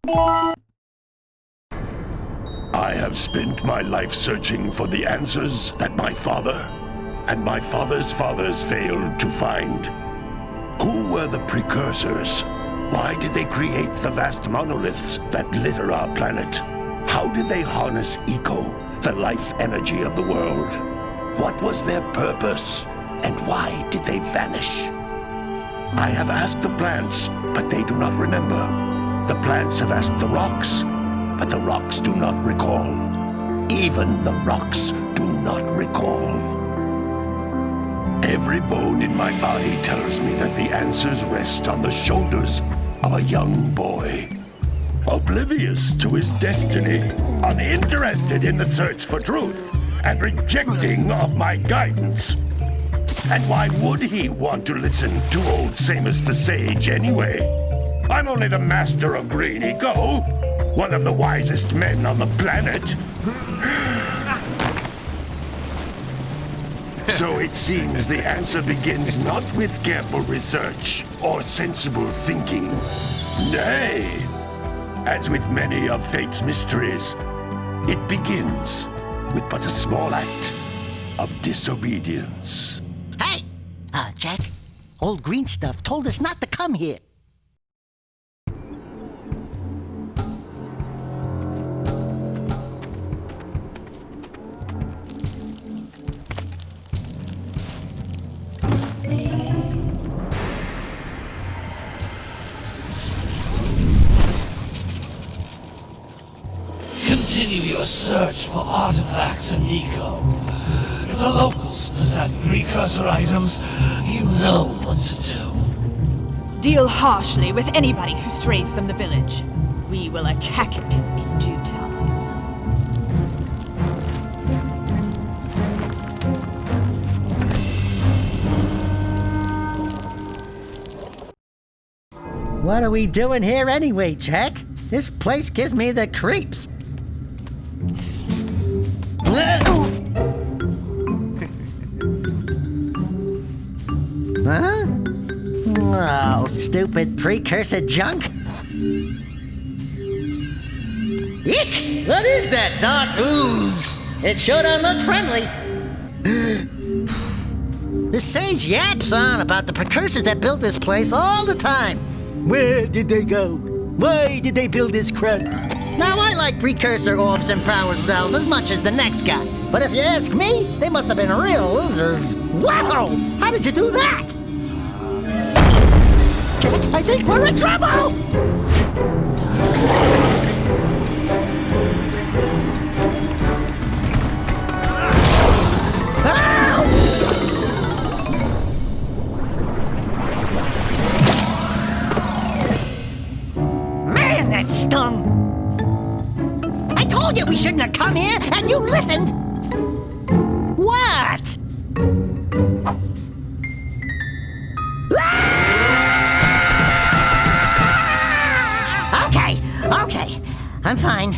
I have spent my life searching for the answers that my father and my father's fathers failed to find. Who were the Precursors? Why did they create the vast monoliths that litter our planet? How did they harness eco, the life energy of the world? What was their purpose? And why did they vanish? I have asked the plants, but they do not remember. The plants have asked the rocks, but the rocks do not recall. Even the rocks do not recall. Every bone in my body tells me that the answers rest on the shoulders of a young boy. Oblivious to his destiny, uninterested in the search for truth, and rejecting of my guidance. And why would he want to listen to old Samus the Sage anyway? I'm only the master of green eco, one of the wisest men on the planet. So it seems the answer begins not with careful research or sensible thinking. Nay, as with many of fate's mysteries, it begins with but a small act of disobedience. Hey! Jak, old green stuff told us not to come here. Continue your search for artifacts and eco. If the locals possess precursor items, you know what to do. Deal harshly with anybody who strays from the village. We will attack it in due time. What are we doing here anyway, Jak? This place gives me the creeps. Huh? Oh, stupid precursor junk. Eek! What is that dark ooze? It sure don't look friendly. The sage yaps on about the precursors that built this place all the time. Where did they go? Why did they build this crud? Now, I like precursor orbs and power cells as much as the next guy. But if you ask me, they must have been real losers. Wow! How did you do that? I think we're in trouble! Man, that stung! I told you we shouldn't have come here, and you listened! What? Okay. I'm fine.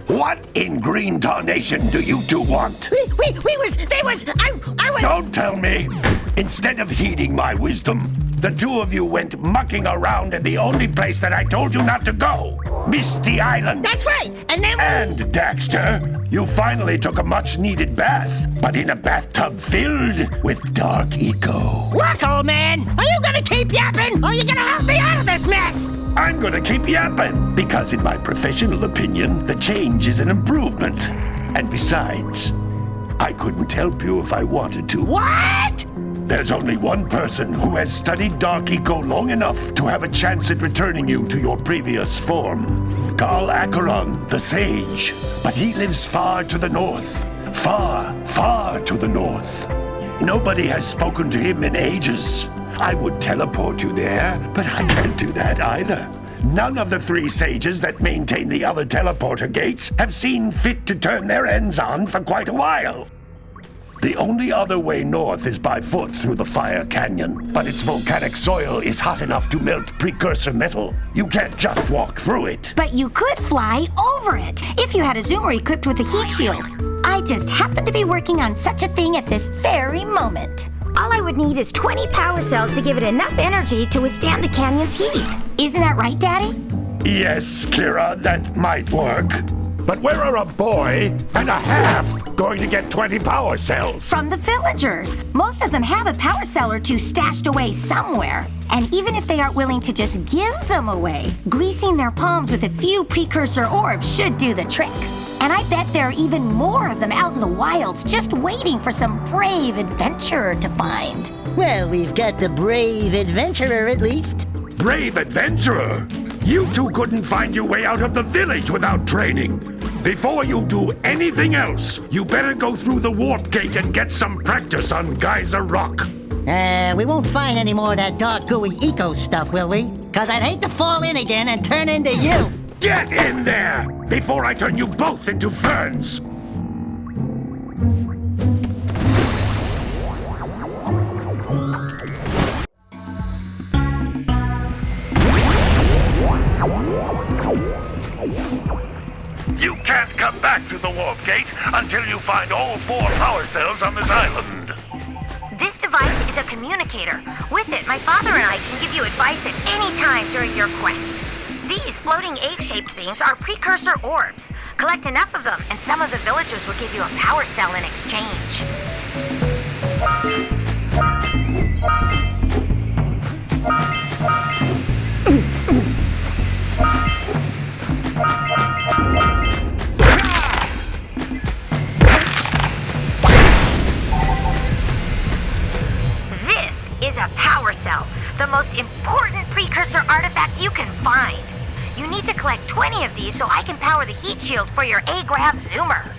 What in green tarnation do you two want? I was... Don't tell me! Instead of heeding my wisdom, the two of you went mucking around in the only place that I told you not to go! Misty Island! That's right! And then... And, Daxter, you finally took a much-needed bath, but in a bathtub filled with dark eco. Look, old man! Are you gonna keep yapping, or are you gonna help me out of this mess? I'm gonna keep yapping, because in my professional opinion, the change is an improvement. And besides, I couldn't help you if I wanted to. What? There's only one person who has studied Dark Eco long enough to have a chance at returning you to your previous form. Carl Acheron, the Sage. But he lives far to the north. Far to the north. Nobody has spoken to him in ages. I would teleport you there, but I can't do that either. None of the three sages that maintain the other teleporter gates have seen fit to turn their ends on for quite a while. The only other way north is by foot through the Fire Canyon, but its volcanic soil is hot enough to melt precursor metal. You can't just walk through it. But you could fly over it if you had a zoomer equipped with a heat shield. I just happen to be working on such a thing at this very moment. All I would need is 20 power cells to give it enough energy to withstand the canyon's heat. Isn't that right, Daddy? Yes, Kira, that might work. But where are a boy and a half going to get 20 power cells? From the villagers. Most of them have a power cell or two stashed away somewhere. And even if they aren't willing to just give them away, greasing their palms with a few precursor orbs should do the trick. And I bet there are even more of them out in the wilds just waiting for some brave adventurer to find. Well, we've got the brave adventurer at least. Brave adventurer? You two couldn't find your way out of the village without training. Before you do anything else, you better go through the warp gate and get some practice on Geyser Rock. We won't find any more of that dark gooey eco stuff, will we? 'Cause I'd hate to fall in again and turn into you. Get in there before I turn you both into ferns. You can't come back through the warp gate until you find all 4 power cells on this island. This device is a communicator. With it, my father and I can give you advice at any time during your quest. These floating egg-shaped things are precursor orbs. Collect enough of them, and some of the villagers will give you a power cell in exchange. This is a power cell, the most important precursor artifact you can find. You need to collect 20 of these so I can power the heat shield for your A-Grav zoomer.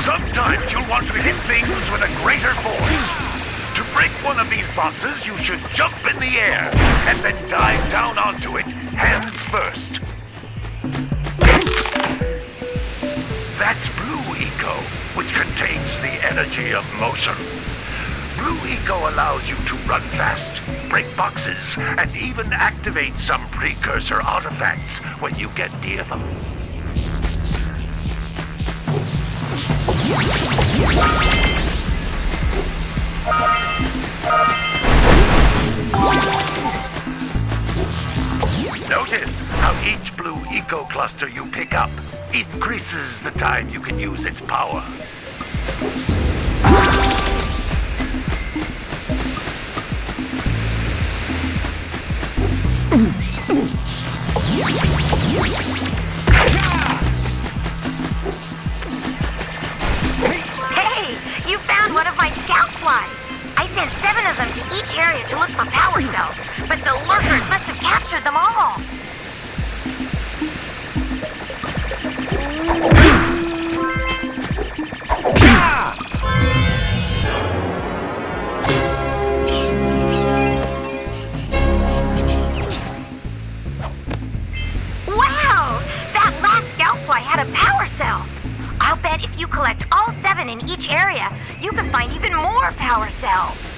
Sometimes you'll want to hit things with a greater force. To break one of these boxes, you should jump in the air and then dive down onto it, hands first. That's Blue Eco, which contains the energy of motion. Blue Eco allows you to run fast, break boxes, and even activate some precursor artifacts when you get near them. Notice how each Blue Eco cluster you pick up increases the time you can use its power. Hey, you found one of my scout flies. I sent 7 of them to each area to look for power cells, but the lurkers must have captured them all. Wow! That last scout fly had a power cell. I'll bet if you collect all 7 in each area, you can find even more power cells.